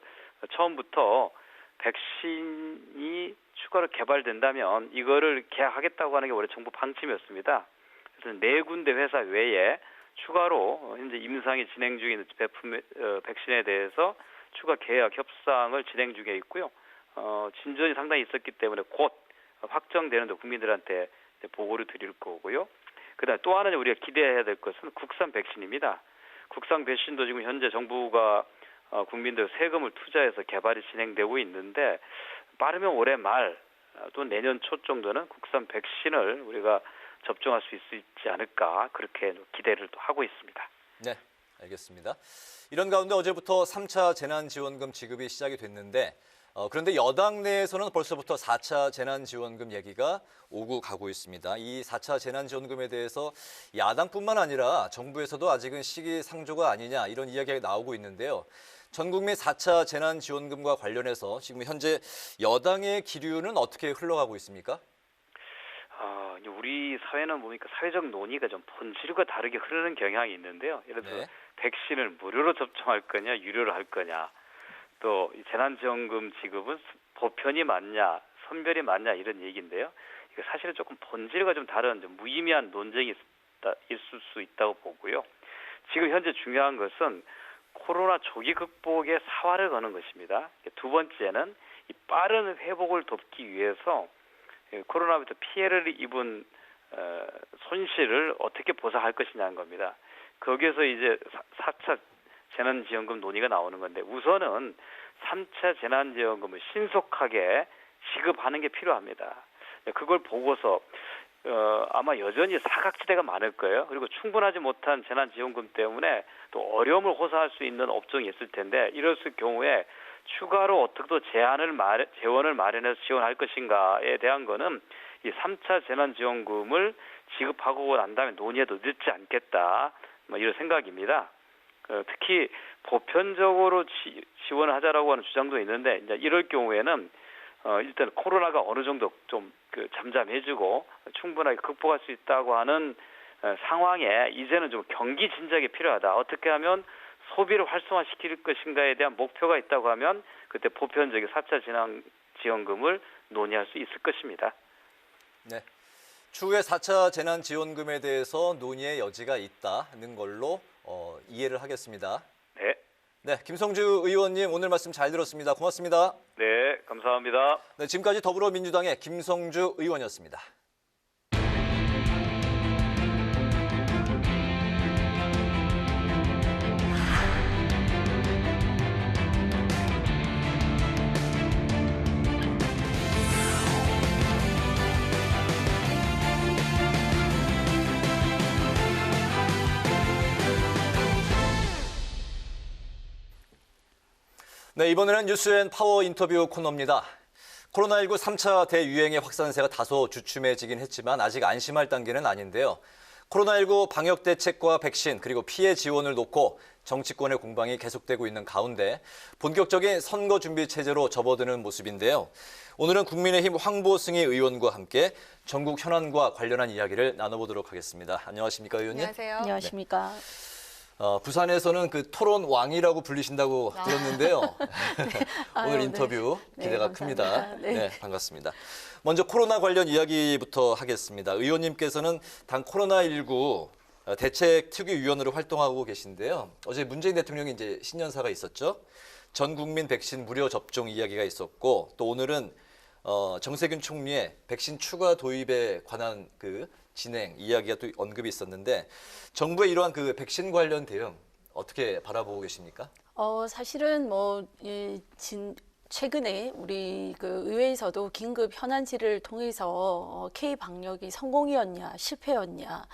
처음부터 백신이 추가로 개발된다면 이거를 계약하겠다고 하는 게 원래 정부 방침이었습니다. 그래서 네 군데 회사 외에 추가로 현재 임상이 진행 중에 있는 백신에 대해서 추가 계약 협상을 진행 중에 있고요. 진전이 상당히 있었기 때문에 곧 확정되는 데 국민들한테 보고를 드릴 거고요. 그다음 또 하나 우리가 기대해야 될 것은 국산 백신입니다. 국산 백신도 지금 현재 정부가 국민들 세금을 투자해서 개발이 진행되고 있는데 빠르면 올해 말 또 내년 초 정도는 국산 백신을 우리가 접종할 수 있지 않을까 그렇게 기대를 또 하고 있습니다. 네, 알겠습니다. 이런 가운데 어제부터 3차 재난지원금 지급이 시작이 됐는데 그런데 여당 내에서는 벌써부터 4차 재난지원금 얘기가 오고 가고 있습니다. 이 4차 재난지원금에 대해서 야당뿐만 아니라 정부에서도 아직은 시기상조가 아니냐 이런 이야기가 나오고 있는데요. 전 국민 4차 재난지원금과 관련해서 지금 현재 여당의 기류는 어떻게 흘러가고 있습니까? 우리 사회는 보니까 사회적 논의가 좀 본질과 다르게 흐르는 경향이 있는데요. 예를 들어서 백신을 무료로 접종할 거냐 유료로 할 거냐 또 재난지원금 지급은 보편이 맞냐, 선별이 맞냐 이런 얘기인데요. 이거 사실은 조금 본질과 좀 다른 좀 무의미한 논쟁이 있을 수 있다고 보고요. 지금 현재 중요한 것은 코로나 조기 극복에 사활을 거는 것입니다. 두 번째는 이 빠른 회복을 돕기 위해서 코로나부터 피해를 입은 손실을 어떻게 보상할 것이냐는 겁니다. 거기에서 이제 4차 재난지원금 논의가 나오는 건데 우선은 3차 재난지원금을 신속하게 지급하는 게 필요합니다. 그걸 보고서 아마 여전히 사각지대가 많을 거예요. 그리고 충분하지 못한 재난지원금 때문에 또 어려움을 호소할 수 있는 업종이 있을 텐데 이랬을 경우에 추가로 어떻게 또 재원을 마련해서 지원할 것인가에 대한 거는 이 3차 재난지원금을 지급하고 난 다음에 논의해도 늦지 않겠다. 이런 생각입니다. 특히 보편적으로 지원을 하자라고 하는 주장도 있는데 이제 이럴 경우에는 일단 코로나가 어느 정도 좀 잠잠해지고 충분하게 극복할 수 있다고 하는 상황에 이제는 좀 경기 진작이 필요하다. 어떻게 하면 소비를 활성화시킬 것인가에 대한 목표가 있다고 하면 그때 보편적인 4차 재난지원금을 논의할 수 있을 것입니다. 네. 추후에 4차 재난지원금에 대해서 논의의 여지가 있다는 걸로 이해를 하겠습니다. 네. 네, 김성주 의원님 오늘 말씀 잘 들었습니다. 고맙습니다. 네, 감사합니다. 네, 지금까지 더불어민주당의 김성주 의원이었습니다. 네, 이번에는 뉴스앤파워 인터뷰 코너입니다. 코로나19 3차 대유행의 확산세가 다소 주춤해지긴 했지만 아직 안심할 단계는 아닌데요. 코로나19 방역 대책과 백신 그리고 피해 지원을 놓고 정치권의 공방이 계속되고 있는 가운데 본격적인 선거 준비 체제로 접어드는 모습인데요. 오늘은 국민의힘 황보승희 의원과 함께 전국 현안과 관련한 이야기를 나눠보도록 하겠습니다. 안녕하십니까, 의원님? 안녕하세요. 안녕하십니까. 부산에서는 그 토론 왕이라고 불리신다고 들었는데요. 오늘 인터뷰 기대가 네, 큽니다. 네. 네, 반갑습니다. 먼저 코로나 관련 이야기부터 하겠습니다. 의원님께서는 당 코로나19 대책 특위위원으로 활동하고 계신데요. 어제 문재인 대통령이 이제 신년사가 있었죠. 전 국민 백신 무료 접종 이야기가 있었고 또 오늘은 정세균 총리의 백신 추가 도입에 관한 진행 이야기가 또 언급이 있었는데 정부의 이러한 백신 관련 대응 어떻게 바라보고 계십니까? 사실은 최근에 우리 의회에서도 긴급 현안질을 통해서 K 방역이 성공이었냐 실패였냐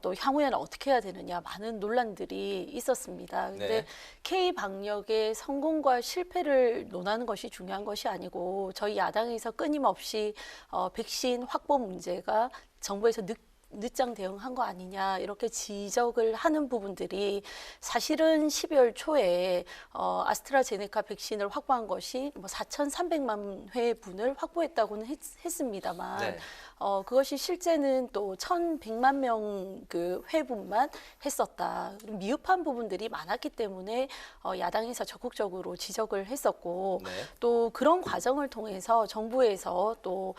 또 향후에는 어떻게 해야 되느냐 많은 논란들이 있었습니다. 근데 네. K 방역의 성공과 실패를 논하는 것이 중요한 것이 아니고 저희 야당에서 끊임없이 백신 확보 문제가 정부에서 늦장 대응한 거 아니냐 이렇게 지적을 하는 부분들이 사실은 12월 초에 아스트라제네카 백신을 확보한 것이 4,300만 회분을 확보했다고는 했습니다만 네. 그것이 실제는 또 1,100만 명 회분만 했었다. 미흡한 부분들이 많았기 때문에 야당에서 적극적으로 지적을 했었고 네. 또 그런 과정을 통해서 정부에서 또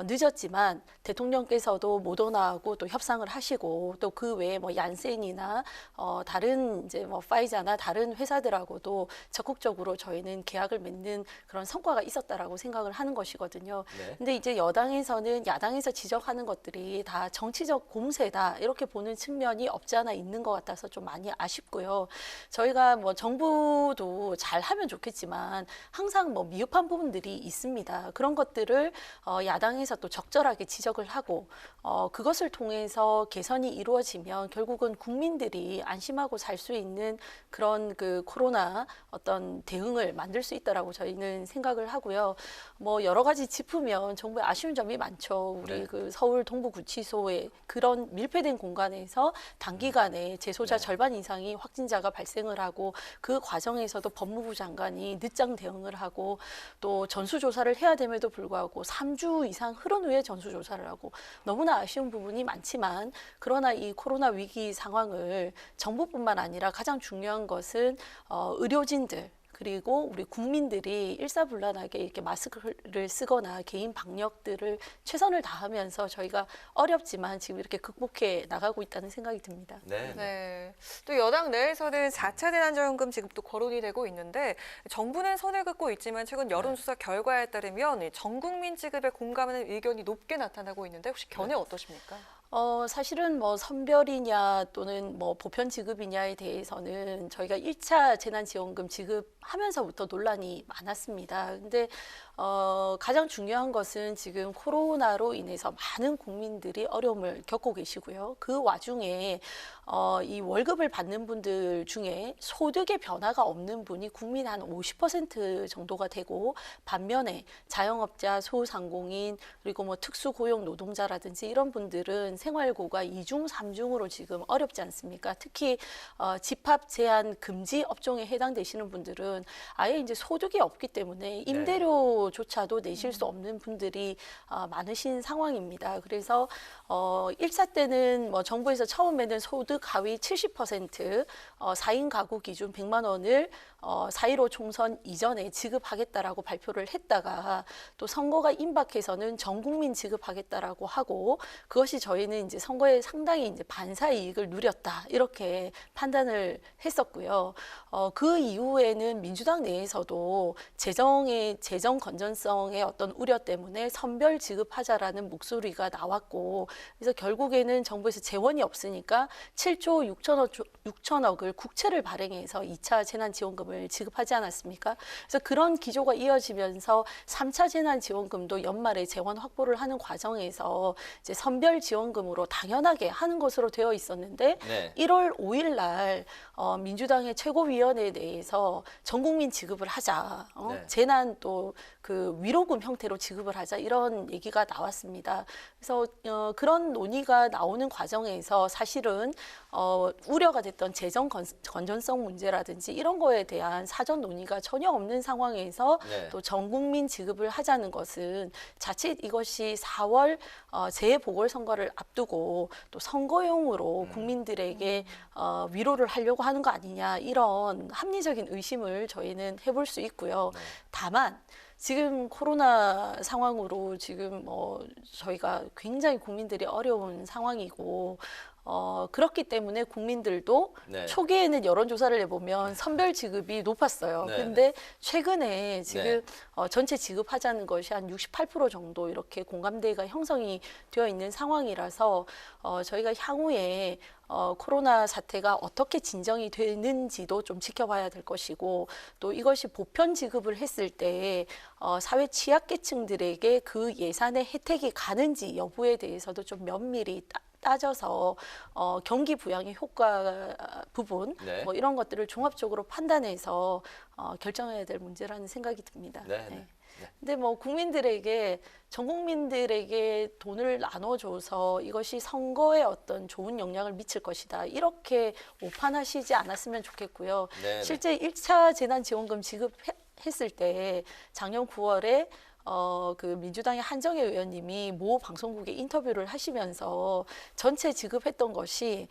늦었지만 대통령께서도 모더나하고 또 협상을 하시고 또 그 외에 얀센이나 다른 이제 파이자나 다른 회사들하고도 적극적으로 저희는 계약을 맺는 그런 성과가 있었다라고 생각을 하는 것이거든요. 네. 근데 이제 여당에서는 야당에서 지적하는 것들이 다 정치적 공세다 이렇게 보는 측면이 없지 않아 있는 것 같아서 좀 많이 아쉽고요. 저희가 정부도 잘하면 좋겠지만 항상 미흡한 부분들이 있습니다. 그런 것들을 야당에서 또 적절하게 지적을 하고 그것을 통해서 개선이 이루어지면 결국은 국민들이 안심하고 살 수 있는 그런 코로나 어떤 대응을 만들 수 있다라고 저희는 생각을 하고요. 여러 가지 짚으면 정부에 아쉬운 점이 많죠. 우리 네. 서울 동부구치소의 그런 밀폐된 공간에서 단기간에 재소자 절반 이상이 확진자가 발생을 하고 그 과정에서도 법무부 장관이 늦장 대응을 하고 또 전수조사를 해야 됨에도 불구하고 3주 이상 흐른 후에 전수조사를 하고 너무나 아쉬운 부분이 많지만 그러나 이 코로나 위기 상황을 정부뿐만 아니라 가장 중요한 것은 의료진들 그리고 우리 국민들이 일사불란하게 이렇게 마스크를 쓰거나 개인 방역들을 최선을 다하면서 저희가 어렵지만 지금 이렇게 극복해 나가고 있다는 생각이 듭니다. 네. 네. 또 여당 내에서는 4차 재난지원금 지금 또 거론이 되고 있는데 정부는 선을 긋고 있지만 최근 여론조사 결과에 따르면 전 국민 지급에 공감하는 의견이 높게 나타나고 있는데 혹시 견해 어떠십니까? 사실은 선별이냐 또는 보편 지급이냐에 대해서는 저희가 1차 재난지원금 지급하면서부터 논란이 많았습니다. 근데 가장 중요한 것은 지금 코로나로 인해서 많은 국민들이 어려움을 겪고 계시고요. 그 와중에 이 월급을 받는 분들 중에 소득의 변화가 없는 분이 국민 한 50% 정도가 되고, 반면에 자영업자, 소상공인, 그리고 뭐 특수고용 노동자라든지 이런 분들은 생활고가 2중, 3중으로 지금 어렵지 않습니까? 특히 집합 제한 금지 업종에 해당되시는 분들은 아예 이제 소득이 없기 때문에 임대료조차도 내실 수 없는 분들이 많으신 상황입니다. 그래서 1차 때는 뭐 정부에서 처음에는 소득 하위 70%, 4인 가구 기준 100만 원을 4.15 총선 이전에 지급하겠다라고 발표를 했다가 또 선거가 임박해서는 전 국민 지급하겠다라고 하고, 그것이 저희는 이제 선거에 상당히 이제 반사 이익을 누렸다 이렇게 판단을 했었고요. 그 이후에는 민주당 내에서도 재정 건전성의 어떤 우려 때문에 선별 지급하자라는 목소리가 나왔고, 그래서 결국에는 정부에서 재원이 없으니까 7조 6천억을 국채를 발행해서 2차 재난지원금을 지급하지 않았습니까? 그래서 그런 기조가 이어지면서 3차 재난지원금도 연말에 재원 확보를 하는 과정에서 이제 선별 지원금으로 당연하게 하는 것으로 되어 있었는데, 1월 5일 날 민주당의 최고위원회에 대해서 전 국민 지급을 하자, 재난 또 그 위로금 형태로 지급을 하자, 이런 얘기가 나왔습니다. 그래서 그런 논의가 나오는 과정에서 사실은 우려가 됐던 재정 건전성 문제라든지 이런 거에 대한 사전 논의가 전혀 없는 상황에서 또 전 국민 지급을 하자는 것은 자칫 이것이 4월 재보궐선거를 앞두고 또 선거용으로 국민들에게 위로를 하려고 하는 거 아니냐, 이런 합리적인 의심을 저희는 해볼 수 있고요. 다만 지금 코로나 상황으로 지금 저희가 굉장히 국민들이 어려운 상황이고, 그렇기 때문에 국민들도 초기에는 여론조사를 해보면 선별 지급이 높았어요. 근데 최근에 지금 전체 지급하자는 것이 한 68% 정도 이렇게 공감대가 형성이 되어 있는 상황이라서 저희가 향후에 코로나 사태가 어떻게 진정이 되는지도 좀 지켜봐야 될 것이고, 또 이것이 보편 지급을 했을 때 사회 취약계층들에게 그 예산의 혜택이 가는지 여부에 대해서도 좀 면밀히 따져서 경기 부양의 효과 부분 뭐 이런 것들을 종합적으로 판단해서 결정해야 될 문제라는 생각이 듭니다. 근데 뭐 전 국민들에게 돈을 나눠줘서 이것이 선거에 어떤 좋은 영향을 미칠 것이다, 이렇게 오판하시지 않았으면 좋겠고요. 실제 1차 재난지원금 지급했을 때 작년 9월에 그 민주당의 한정혜 의원님이 모 방송국에 인터뷰를 하시면서 전체 지급했던 것이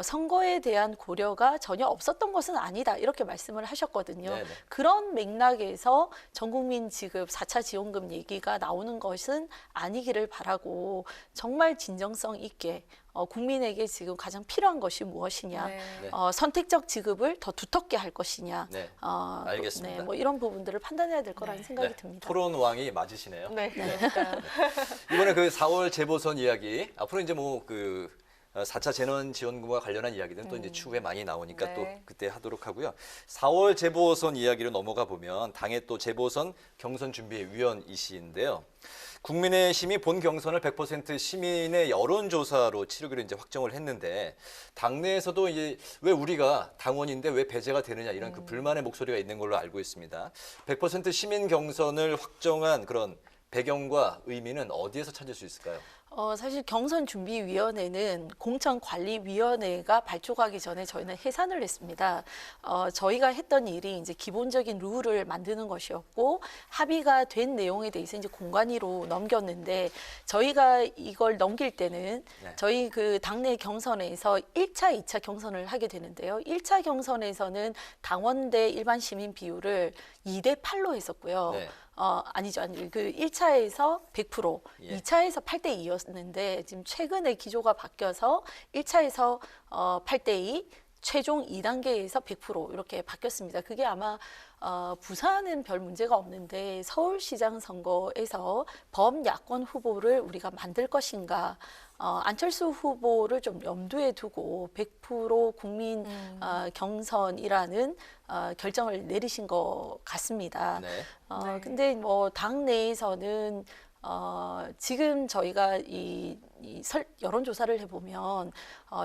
선거에 대한 고려가 전혀 없었던 것은 아니다, 이렇게 말씀을 하셨거든요. 그런 맥락에서 전국민 지급 4차 지원금 얘기가 나오는 것은 아니기를 바라고, 정말 진정성 있게 국민에게 지금 가장 필요한 것이 무엇이냐, 선택적 지급을 더 두텁게 할 것이냐, 알겠습니다. 뭐 이런 부분들을 판단해야 될 거라는 생각이 듭니다. 토론왕이 맞으시네요. 이번에 그 4월 재보선 이야기, 앞으로 이제 뭐 그 4차 재난지원금과 관련한 이야기는 또 이제 추후에 많이 나오니까 또 그때 하도록 하고요. 4월 재보선 이야기로 넘어가 보면 당의 또 재보선 경선준비위원이시인데요. 국민의힘이 본 경선을 100% 시민의 여론조사로 치르기로 이제 확정을 했는데, 당내에서도 이제 왜 우리가 당원인데 왜 배제가 되느냐, 이런 그 불만의 목소리가 있는 걸로 알고 있습니다. 100% 시민 경선을 확정한 그런 배경과 의미는 어디에서 찾을 수 있을까요? 사실 경선준비위원회는 공천관리위원회가 발족하기 전에 저희는 해산을 했습니다. 저희가 했던 일이 이제 기본적인 룰을 만드는 것이었고, 합의가 된 내용에 대해서 이제 공관위로 넘겼는데, 저희가 이걸 넘길 때는 저희 그 당내 경선에서 1차, 2차 경선을 하게 되는데요. 1차 경선에서는 당원 대 일반 시민 비율을 2대 8로 했었고요. 아니죠. 그 1차에서 100%, 2차에서 8대 2였는데 지금 최근에 기조가 바뀌어서 1차에서 8대 2, 최종 2단계에서 100% 이렇게 바뀌었습니다. 그게 아마 부산은 별 문제가 없는데 서울시장 선거에서 범야권 후보를 우리가 만들 것인가, 안철수 후보를 좀 염두에 두고 100% 국민 경선이라는 결정을 내리신 것 같습니다. 근데 뭐 당 내에서는 지금 저희가 여론조사를 해보면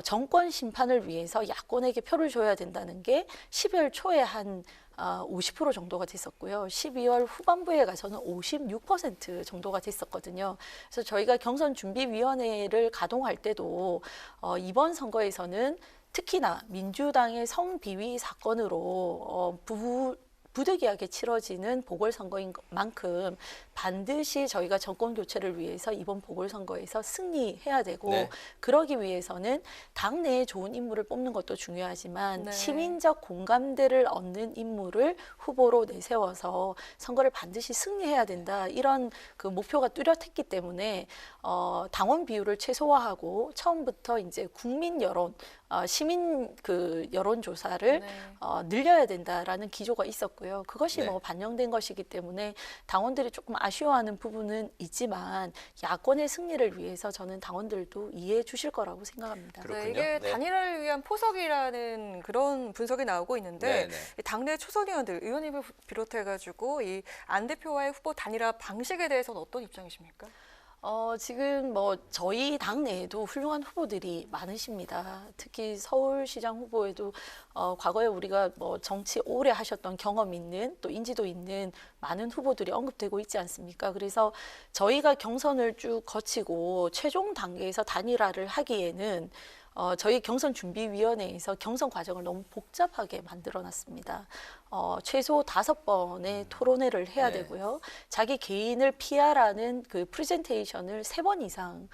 정권 심판을 위해서 야권에게 표를 줘야 된다는 게 12월 초에 한 50% 정도가 됐었고요. 12월 후반부에 가서는 56% 정도가 됐었거든요. 그래서 저희가 경선준비위원회를 가동할 때도 이번 선거에서는 특히나 민주당의 성비위 사건으로 부득이하게 치러지는 보궐선거인 만큼 반드시 저희가 정권 교체를 위해서 이번 보궐선거에서 승리해야 되고 네. 그러기 위해서는 당내에 좋은 인물을 뽑는 것도 중요하지만 네. 시민적 공감대를 얻는 인물을 후보로 내세워서 선거를 반드시 승리해야 된다. 이런 그 목표가 뚜렷했기 때문에 당원 비율을 최소화하고 처음부터 이제 국민 여론, 시민 그 여론조사를 네. 늘려야 된다라는 기조가 있었고요. 그것이 네. 뭐 반영된 것이기 때문에 당원들이 조금 아쉬워하는 부분은 있지만 야권의 승리를 위해서 저는 당원들도 이해해 주실 거라고 생각합니다. 그렇군요. 이게 네. 단일화를 위한 포석이라는 그런 분석이 나오고 있는데 네, 당내 초선 의원들, 의원님을 비롯해가지고 이 안 대표와의 후보 단일화 방식에 대해서는 어떤 입장이십니까? 지금 뭐 저희 당내에도 훌륭한 후보들이 많으십니다. 특히 서울시장 후보에도 과거에 우리가 뭐 정치 오래 하셨던 경험 있는 또 인지도 있는 많은 후보들이 언급되고 있지 않습니까? 그래서 저희가 경선을 쭉 거치고 최종 단계에서 단일화를 하기에는 저희 경선준비위원회에서 경선 과정을 너무 복잡하게 만들어놨습니다. 최소 5번의 토론회를 해야 네. 되고요. 자기 개인을 PR하는 그 프레젠테이션을 3번 이상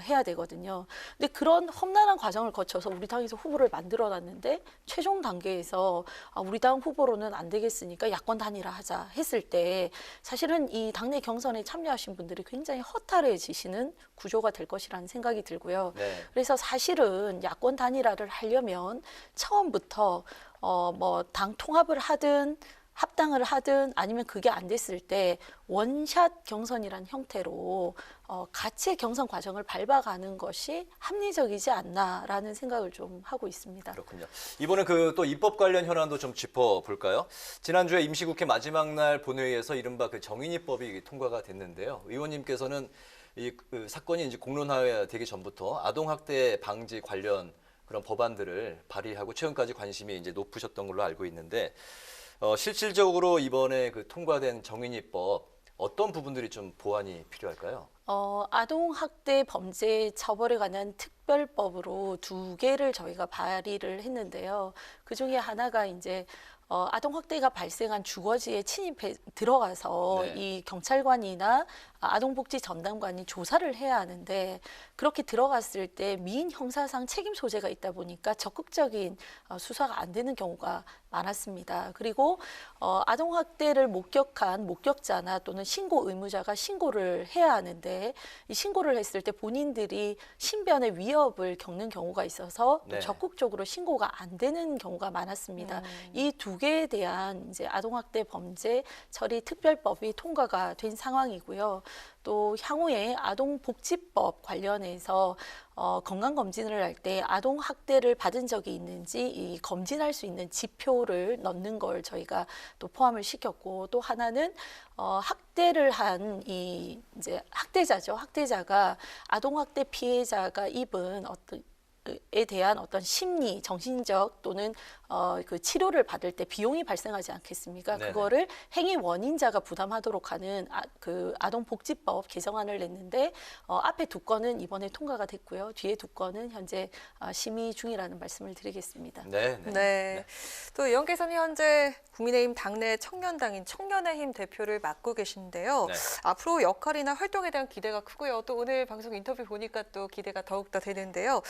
해야 되거든요. 근데 그런 험난한 과정을 거쳐서 우리 당에서 후보를 만들어놨는데 최종 단계에서 우리 당 후보로는 안 되겠으니까 야권 단일화 하자 했을 때 사실은 이 당내 경선에 참여하신 분들이 굉장히 허탈해지시는 구조가 될 것이라는 생각이 들고요. 네. 그래서 사실은 야권 단일화를 하려면 처음부터 뭐 당 통합을 하든 합당을 하든 아니면 그게 안 됐을 때 원샷 경선이란 형태로 같이 경선 과정을 밟아가는 것이 합리적이지 않나라는 생각을 좀 하고 있습니다. 그렇군요. 이번에 그 또 입법 관련 현안도 좀 짚어볼까요? 지난주에 임시국회 마지막 날 본회의에서 이른바 그 정인입법이 통과가 됐는데요. 의원님께서는 그 사건이 이제 공론화되기 전부터 아동학대 방지 관련 그런 법안들을 발의하고 최근까지 관심이 이제 높으셨던 걸로 알고 있는데 실질적으로 이번에 그 통과된 정인입법 어떤 부분들이 좀 보완이 필요할까요? 아동학대 범죄 처벌에 관한 특별법으로 2개를 저희가 발의를 했는데요. 그 중에 하나가 이제 아동학대가 발생한 주거지에 침입해 들어가서 네. 이 경찰관이나 아동복지 전담관이 조사를 해야 하는데 그렇게 들어갔을 때 미인 형사상 책임 소재가 있다 보니까 적극적인 수사가 안 되는 경우가 많았습니다. 그리고 아동학대를 목격한 목격자나 또는 신고 의무자가 신고를 해야 하는데 이 신고를 했을 때 본인들이 신변의 위협을 겪는 경우가 있어서 또 네. 적극적으로 신고가 안 되는 경우가 많았습니다. 이 2개에 대한 이제 아동학대 범죄 처리 특별법이 통과가 된 상황이고요. 또 향후에 아동복지법 관련해서 건강검진을 할 때 아동학대를 받은 적이 있는지 이 검진할 수 있는 지표를 넣는 걸 저희가 또 포함을 시켰고 또 하나는 학대를 한 이 이제 학대자죠. 학대자가 아동학대 피해자가 입은 에 대한 어떤 심리, 정신적 또는 그 치료를 받을 때 비용이 발생하지 않겠습니까? 네네. 그거를 행위 원인자가 부담하도록 하는 그 아동복지법 개정안을 냈는데 앞에 2건은 이번에 통과가 됐고요. 뒤에 2건은 현재 심의 중이라는 말씀을 드리겠습니다. 네. 또 의원께서는 현재 국민의힘 당내 청년당인 청년의 힘 대표를 맡고 계신데요. 네. 앞으로 역할이나 활동에 대한 기대가 크고요. 또 오늘 방송 인터뷰 보니까 또 기대가 더욱더 되는데요.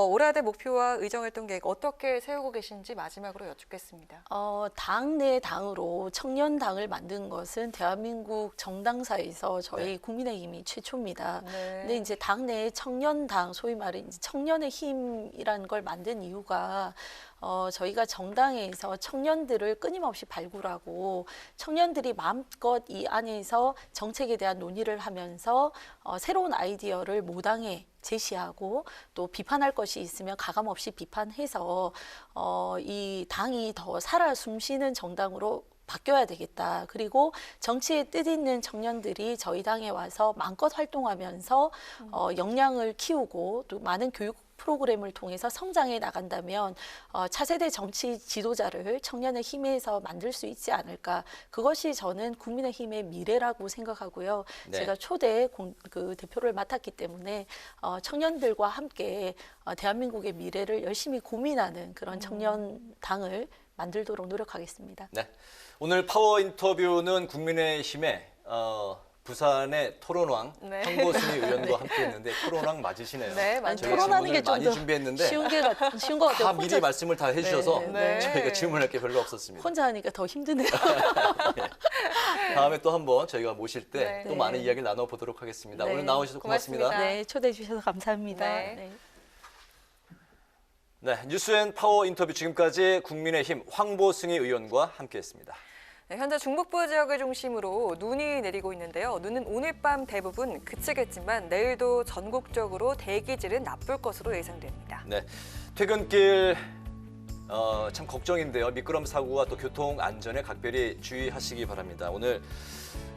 올 한 해 목표와 의정활동 계획 어떻게 세우고 계신지 마지막으로 여쭙겠습니다. 당내 당으로 청년당을 만든 것은 대한민국 정당사에서 저희 국민의힘이 최초입니다. 근데 이제 당내 청년당, 소위 말해 이제 청년의 힘이라는 걸 만든 이유가 저희가 정당에서 청년들을 끊임없이 발굴하고 청년들이 마음껏 이 안에서 정책에 대한 논의를 하면서 새로운 아이디어를 모당에 제시하고 또 비판할 것이 있으면 가감없이 비판해서 이 당이 더 살아 숨쉬는 정당으로 바뀌어야 되겠다. 그리고 정치에 뜻 있는 청년들이 저희 당에 와서 마음껏 활동하면서 역량을 키우고 또 많은 교육 프로그램을 통해서 성장해 나간다면 차세대 정치 지도자를 청년의 힘에서 만들 수 있지 않을까. 그것이 저는 국민의힘의 미래라고 생각하고요. 네. 제가 초대 그 대표를 맡았기 때문에 청년들과 함께 대한민국의 미래를 열심히 고민하는 그런 청년당을 만들도록 노력하겠습니다. 네. 오늘 파워 인터뷰는 국민의힘의 부산의 토론왕 네. 황보순이 의원과 함께했는데 토론왕 맞으시네요. 네, 맞아요. 저희가 토론하는 게 질문을 좀 많이 더 준비했는데 쉬운 것 같아요. 다 미리 말씀을 다 해주셔서 네. 저희가 질문할 게 별로 없었습니다. 혼자 하니까 더 힘드네요. 다음에 또 한번 저희가 모실 때 또 네. 많은 이야기를 나눠보도록 하겠습니다. 네. 오늘 나오셔서 고맙습니다. 네, 초대해 주셔서 감사합니다. 네. 네, 뉴스앤파워 인터뷰 지금까지 국민의힘 황보승희 의원과 함께했습니다. 네, 현재 중북부 지역을 중심으로 눈이 내리고 있는데요. 눈은 오늘 밤 대부분 그치겠지만 내일도 전국적으로 대기질은 나쁠 것으로 예상됩니다. 네, 퇴근길 참 걱정인데요. 미끄럼 사고와 또 교통 안전에 각별히 주의하시기 바랍니다. 오늘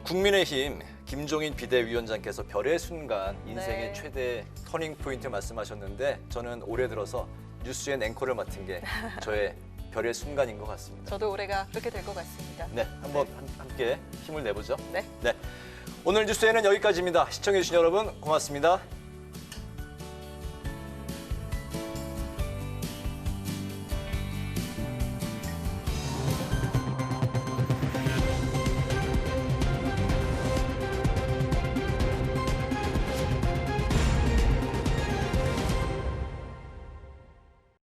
국민의힘 김종인 비대위원장께서 별의 순간 인생의 네. 최대 터닝 포인트 말씀하셨는데 저는 올해 들어서 뉴스엔 앵커를 맡은 게 저의 별의 순간인 것 같습니다. 저도 올해가 그렇게 될 것 같습니다. 네, 한번 함께 힘을 내보죠. 네. 오늘 뉴스에는 여기까지입니다. 시청해주신 여러분 고맙습니다.